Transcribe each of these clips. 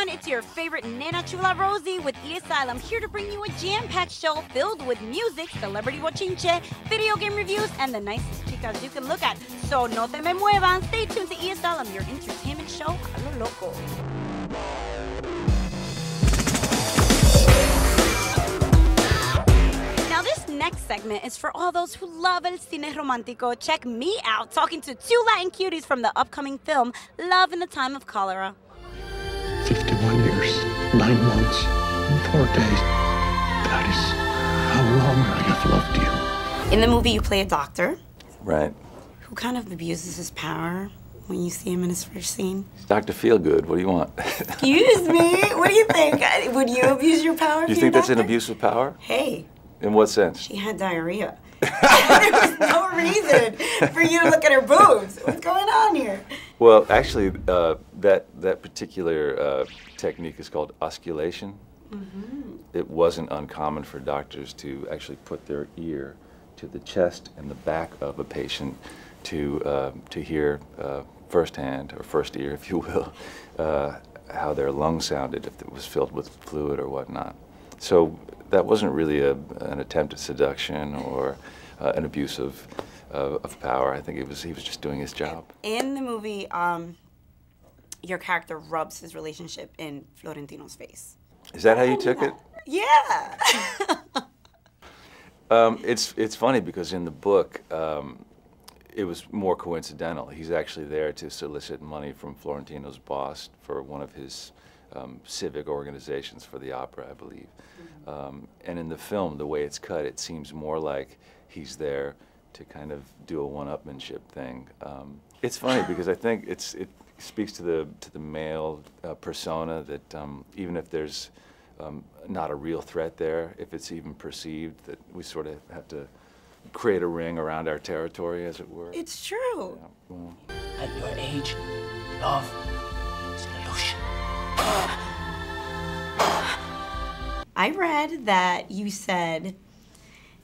everyone, it's your favorite Nena Chula Rosie with E-Asylum, here to bring you a jam-packed show filled with music, celebrity bochinche, video game reviews, and the nicest chicas you can look at. So no te me muevan, stay tuned to E-Asylum, your entertainment show a lo loco. Now this next segment is for all those who love el cine romántico. Check me out talking to two Latin cuties from the upcoming film Love in the Time of Cholera. 51 years, 9 months, and 4 days. That is how long I have loved you. In the movie, you play a doctor. Right. Who kind of abuses his power when you see him in his first scene. Dr. Feelgood, what do you want? Excuse me, what do you think? Would you abuse your power? You think that's an abuse of power? Hey. In what sense? She had diarrhea. There was no reason for you to look at her boobs. What's going on here? Well, actually, that particular technique is called osculation. Mm-hmm. It wasn't uncommon for doctors to actually put their ear to the chest and the back of a patient to hear firsthand, or first ear, if you will, how their lungs sounded if it was filled with fluid or whatnot. So that wasn't really an attempt at seduction or an abuse of power. I think he was just doing his job. In the movie, your character rubs his relationship in Florentino's face. Is that how you took it? Yeah. It's funny because in the book, it was more coincidental. He's actually there to solicit money from Florentino's boss for one of his civic organizations for the opera, I believe. And in the film, the way it's cut, it seems more like he's there to kind of do a one-upmanship thing. It's funny because I think it speaks to the male persona that even if there's not a real threat there, if it's even perceived, that we sort of have to create a ring around our territory, as it were. It's true. Yeah. At your age, love is an illusion. I read that you said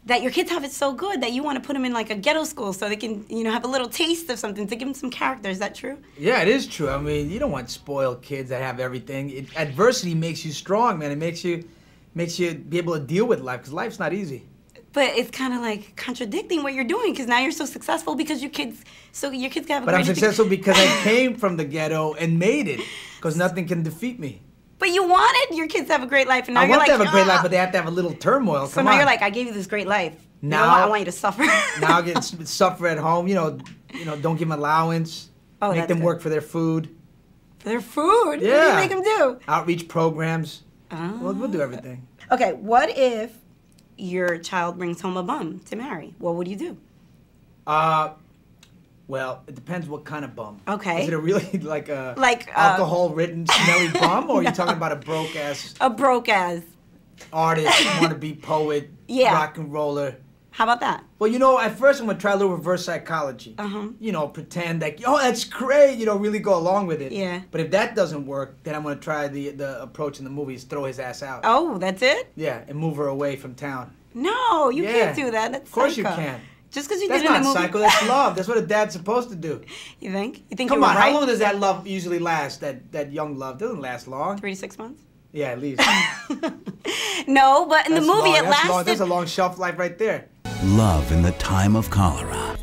that your kids have it so good that you want to put them in like a ghetto school so they can, have a little taste of something, to give them some character. Is that true? Yeah, it is true. I mean, you don't want spoiled kids that have everything. Adversity makes you strong, man. It makes you be able to deal with life, because life's not easy. But it's kind of like contradicting what you're doing, because now you're so successful because your kids can have a great... But I'm successful because I came from the ghetto and made it, because nothing can defeat me. But you wanted your kids to have a great life, and now you're like, I want to have a great life, but they have to have a little turmoil. So now you're like, I gave you this great life. Now I want you to suffer. Now I get suffer at home. Don't give them allowance. Oh, make them work for their food. For their food? Yeah. What do you make them do? Outreach programs. Oh. We'll do everything. Okay, what if your child brings home a bum to marry? What would you do? Well, it depends what kind of bum. Okay. Is it a really like alcohol-ridden, smelly bum, or are you talking about a broke-ass? A broke-ass artist, wanna-be poet, rock and roller. How about that? Well, at first I'm gonna try a little reverse psychology. Pretend like, oh, that's great. Really go along with it. Yeah. But if that doesn't work, then I'm gonna try the approach in the movie is throw his ass out. Oh, that's it? Yeah, and move her away from town. No, you can't do that. That's psycho. Of course you can. Just because you did it in the movie. That's not psycho. That's love. That's what a dad's supposed to do. You think? You think? Come you were on. right? How long does that love usually last? That young love doesn't last long. 3 to 6 months. Yeah, at least. No, but in the movie it lasted. That's a long shelf life right there. Love in the Time of Cholera.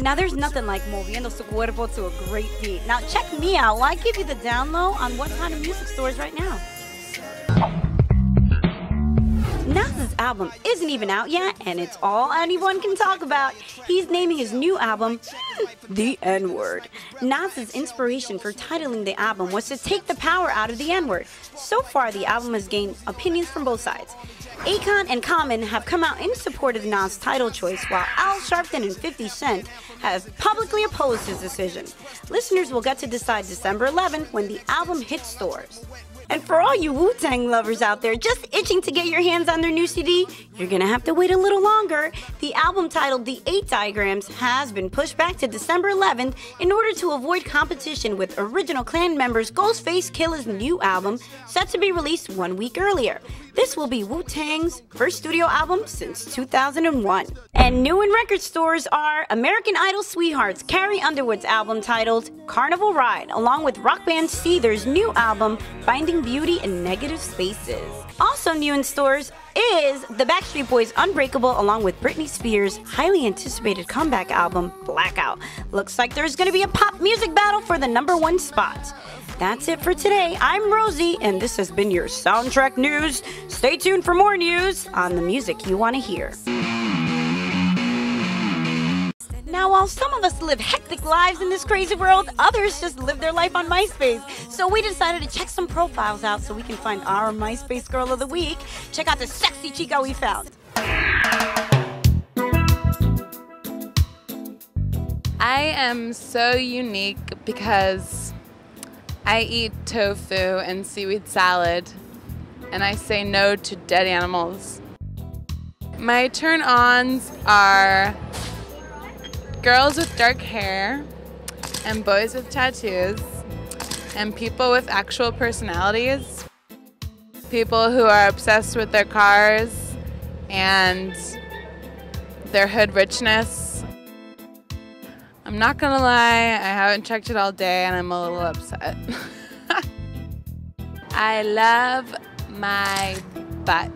Now there's nothing like moviendo su cuerpo to a great beat. Now check me out while I give you the down low on what's hot in music stores right now. Nas's album isn't even out yet, and it's all anyone can talk about. He's naming his new album The N-Word. Nas's inspiration for titling the album was to take the power out of the N-Word. So far, the album has gained opinions from both sides. Akon and Common have come out in support of Nas' title choice, while Al Sharpton and 50 Cent have publicly opposed his decision. Listeners will get to decide December 11th when the album hits stores. And for all you Wu-Tang lovers out there just itching to get your hands on their new CD, you're gonna have to wait a little longer. The album titled The 8 Diagrams has been pushed back to December 11th in order to avoid competition with original Clan members Ghostface Killer's new album, set to be released 1 week earlier. This will be Wu-Tang Tang's first studio album since 2001. And new in record stores are American Idol Sweethearts Carrie Underwood's album titled Carnival Ride, along with rock band Cesar's new album Finding Beauty in Negative Spaces. Also new in stores is the Backstreet Boys' Unbreakable, along with Britney Spears' highly anticipated comeback album Blackout. Looks like there's going to be a pop music battle for the #1 spot. That's it for today. I'm Rosie, and this has been your Soundtrack News. Stay tuned for more news on the music you want to hear. Now, while some of us live hectic lives in this crazy world, others just live their life on MySpace. So we decided to check some profiles out so we can find our MySpace Girl of the Week. Check out the sexy chica we found. I am so unique because I eat tofu and seaweed salad, and I say no to dead animals. My turn-ons are girls with dark hair, and boys with tattoos, and people with actual personalities, people who are obsessed with their cars and their hood richness. I'm not gonna lie, I haven't checked it all day and I'm a little upset. I love my butt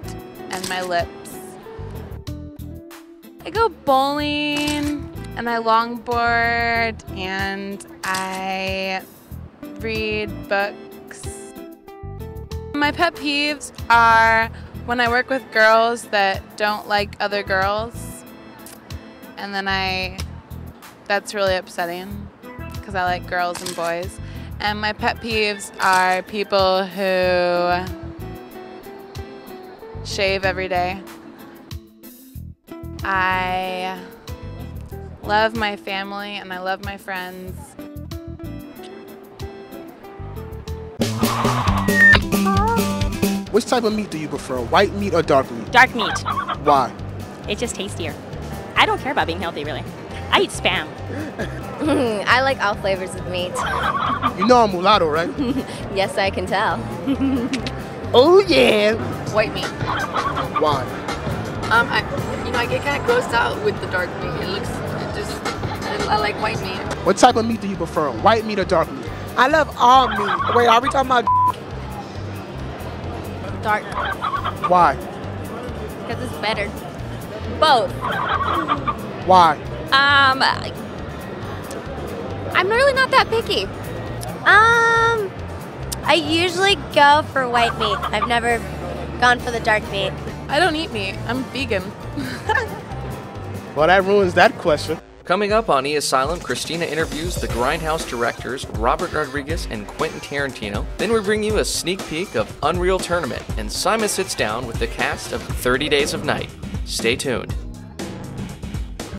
and my lips. I go bowling and I longboard and I read books. My pet peeves are when I work with girls that don't like other girls, and then that's really upsetting because I like girls and boys. And my pet peeves are people who shave every day. I love my family and I love my friends. Which type of meat do you prefer, white meat or dark meat? Dark meat. Why? It's just tastier. I don't care about being healthy, really. I eat Spam. I like all flavors of meat. You know I'm mulatto, right? Yes, I can tell. Oh yeah. White meat. Why? I get kind of grossed out with the dark meat. I like white meat. What type of meat do you prefer, white meat or dark meat? I love all meat. Wait, are we talking about Dark. Why? Because it's better. Both. Why? I'm really not that picky. I usually go for white meat. I've never gone for the dark meat. I don't eat meat. I'm vegan. Well, that ruins that question. Coming up on E-Asylum, Christina interviews the Grindhouse directors Robert Rodriguez and Quentin Tarantino. Then we bring you a sneak peek of Unreal Tournament, and Simon sits down with the cast of 30 Days of Night. Stay tuned.